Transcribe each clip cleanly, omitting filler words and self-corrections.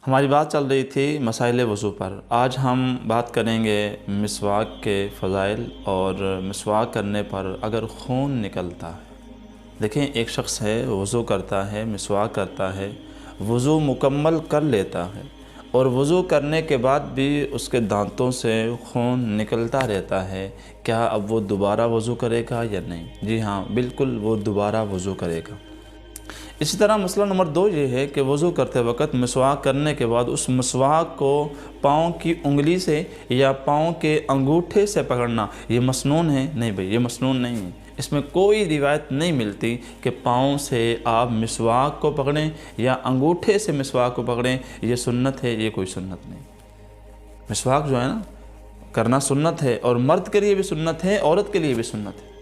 ہماری بات چل رہی تھی مسائل وضو پر۔ آج ہم بات کریں گے مسواک کے فضائل اور مسواک کرنے پر اگر خون نکلتا ہے۔ دیکھیں، ایک شخص ہے، وضو کرتا ہے، مسواک کرتا ہے، وضو مکمل کر لیتا ہے اور وضو کرنے کے بعد بھی اس کے دانتوں سے خون نکلتا رہتا ہے، کیا اب وہ دوبارہ وضو کرے گا یا نہیں؟ جی ہاں، بالکل وہ دوبارہ وضو کرے گا۔ اسی طرح مسئلہ نمبر 2 یہ ہے کہ وضو کرتے وقت مسواک کرنے کے بعد اس مسواک کو پاؤں کی انگلی سے یا پاؤں کے انگوٹھے سے پکڑنا یہ مسنون ہے؟ نہیں بھئی، یہ مسنون نہیں ہے۔ اس میں کوئی روایت نہیں ملتی کہ پاؤں سے آپ مسواک کو پکڑیں یا انگوٹھے سے مسواک کو پکڑیں، یہ سنت ہے، یہ کوئی سنت نہیں۔ مسواک جو ہے نا، کرنا سنت ہے، اور مرد کے لیے بھی سنت ہے، عورت کے لیے بھی سنت ہے۔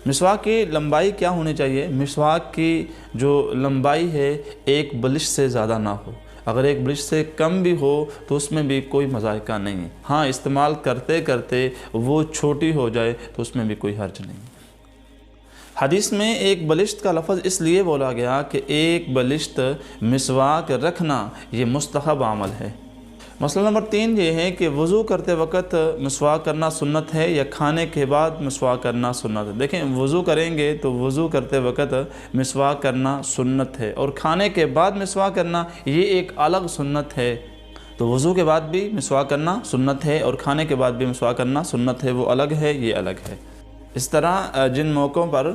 مسواک کی لمبائی کیا ہونی چاہیے؟ مسواک کی جو لمبائی ہے ایک بلش سے زیادہ نہ ہو۔ اگر ایک بلش سے کم بھی ہو تو اس میں بھی کوئی مذائقہ نہیں ہے۔ ہاں، استعمال کرتے کرتے وہ چھوٹی ہو جائے تو اس میں بھی کوئی حرج نہیں۔ حدیث میں ایک بلشت کا لفظ اس لیے بولا گیا کہ ایک بلشت مسواک رکھنا یہ مستحب عمل ہے۔ مسئلہ نمبر 3 یہ ہے کہ وضو کرتے وقت مسواک کرنا سنت ہے یا کھانے کے بعد مسواک کرنا سنت ہے؟ دیکھیں، وضو کریں گے تو وضو کرتے وقت مسواک کرنا سنت ہے، اور کھانے کے بعد مسواک کرنا یہ ایک الگ سنت ہے۔ تو وضو کے بعد بھی مسواک کرنا سنت ہے اور کھانے کے بعد بھی مسواک کرنا سنت ہے، وہ الگ ہے، یہ الگ ہے۔ اس طرح جن موقعوں پر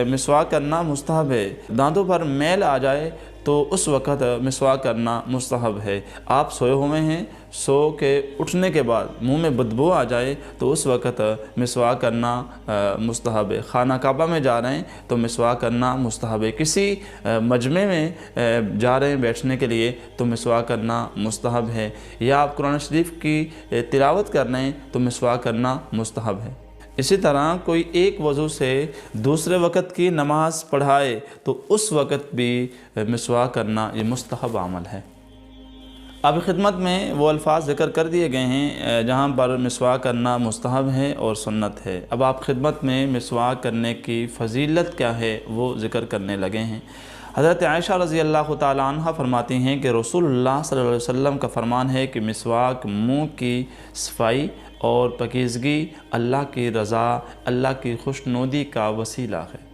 مسواک کرنا مستحب ہے، دانتوں پر میل آ جائے تو اس وقت مسواک کرنا مستحب ہے۔ آپ سوئے ہوئے ہیں، سو کے اٹھنے کے بعد منہ میں بدبو آ جائے تو اس وقت مسواک کرنا مستحب ہے۔ خانہ کعبہ میں جا رہے ہیں تو مسواک کرنا مستحب ہے۔ کسی مجمع میں جا رہے ہیں بیٹھنے کے لیے تو مسواک کرنا مستحب ہے، یا آپ قرآن شریف کی تلاوت کر رہے ہیں تو مسواک کرنا مستحب ہے۔ اسی طرح کوئی ایک وضو سے دوسرے وقت کی نماز پڑھائے تو اس وقت بھی مسواک کرنا یہ مستحب عمل ہے۔ اب خدمت میں وہ الفاظ ذکر کر دیے گئے ہیں جہاں پر مسواک کرنا مستحب ہے اور سنت ہے۔ اب آپ خدمت میں مسواک کرنے کی فضیلت کیا ہے وہ ذکر کرنے لگے ہیں۔ حضرت عائشہ رضی اللہ تعالیٰ عنہ فرماتی ہیں کہ رسول اللہ صلی اللہ علیہ وسلم کا فرمان ہے کہ مسواک منہ کی صفائی اور پاکیزگی اللہ کی رضا، اللہ کی خوشنودی کا وسیلہ ہے۔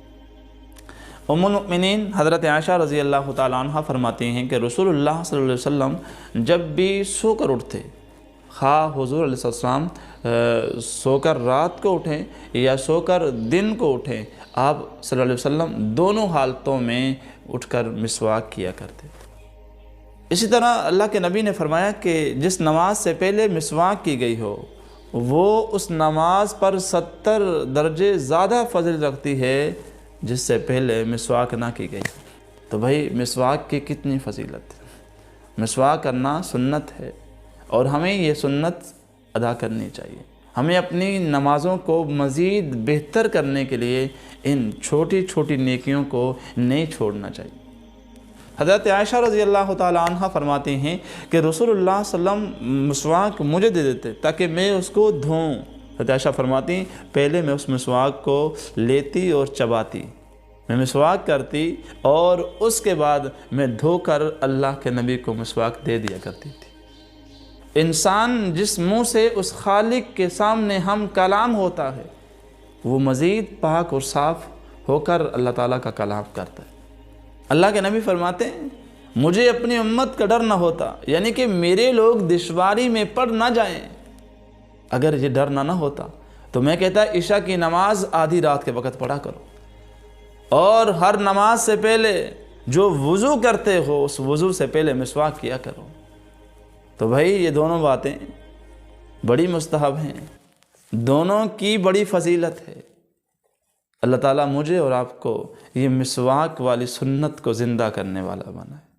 ام المؤمنین حضرت عائشہ رضی اللہ تعالیٰ عنہ فرماتی ہیں کہ رسول اللہ صلی اللہ علیہ وسلم جب بھی سو کر اٹھتے، خواہ حضور علیہ السلام سو کر رات کو اٹھیں یا سو کر دن کو اٹھیں، آپ صلی اللہ علیہ وسلم دونوں حالتوں میں اٹھ کر مسواک کیا کرتے تھے۔ اسی طرح اللہ کے نبی نے فرمایا کہ جس نماز سے پہلے مسواک کی گئی ہو وہ اس نماز پر 70 درجے زیادہ فضل رکھتی ہے جس سے پہلے مسواک نہ کی گئی۔ تو بھائی، مسواک کی کتنی فضیلت ہے۔ مسواک کرنا سنت ہے اور ہمیں یہ سنت ادا کرنی چاہیے۔ ہمیں اپنی نمازوں کو مزید بہتر کرنے کے لیے ان چھوٹی چھوٹی نیکیوں کو نہیں چھوڑنا چاہیے۔ حضرت عائشہ رضی اللہ تعالیٰ عنہ فرماتی ہیں کہ رسول اللہ صلی اللہ علیہ وسلم مسواک مجھے دے دیتے تاکہ میں اس کو دھوؤں۔ حضرت عائشہ فرماتی ہیں پہلے میں اس مسواک کو لیتی اور چباتی، میں مسواک کرتی اور اس کے بعد میں دھو کر اللہ کے نبی کو مسواک دے دیا کرتی تھی۔ انسان جس منہ سے اس خالق کے سامنے ہم کلام ہوتا ہے وہ مزید پاک اور صاف ہو کر اللہ تعالیٰ کا کلام کرتا ہے۔ اللہ کے نبی فرماتے ہیں مجھے اپنی امت کا ڈر نہ ہوتا، یعنی کہ میرے لوگ دشواری میں پڑ نہ جائیں۔ اگر یہ ڈر نہ ہوتا تو میں کہتا عشاء کی نماز آدھی رات کے وقت پڑھا کرو، اور ہر نماز سے پہلے جو وضو کرتے ہو اس وضو سے پہلے مسواک کیا کرو۔ تو بھائی، یہ دونوں باتیں بڑی مستحب ہیں، دونوں کی بڑی فضیلت ہے۔ اللہ تعالیٰ مجھے اور آپ کو یہ مسواک والی سنت کو زندہ کرنے والا بنائے۔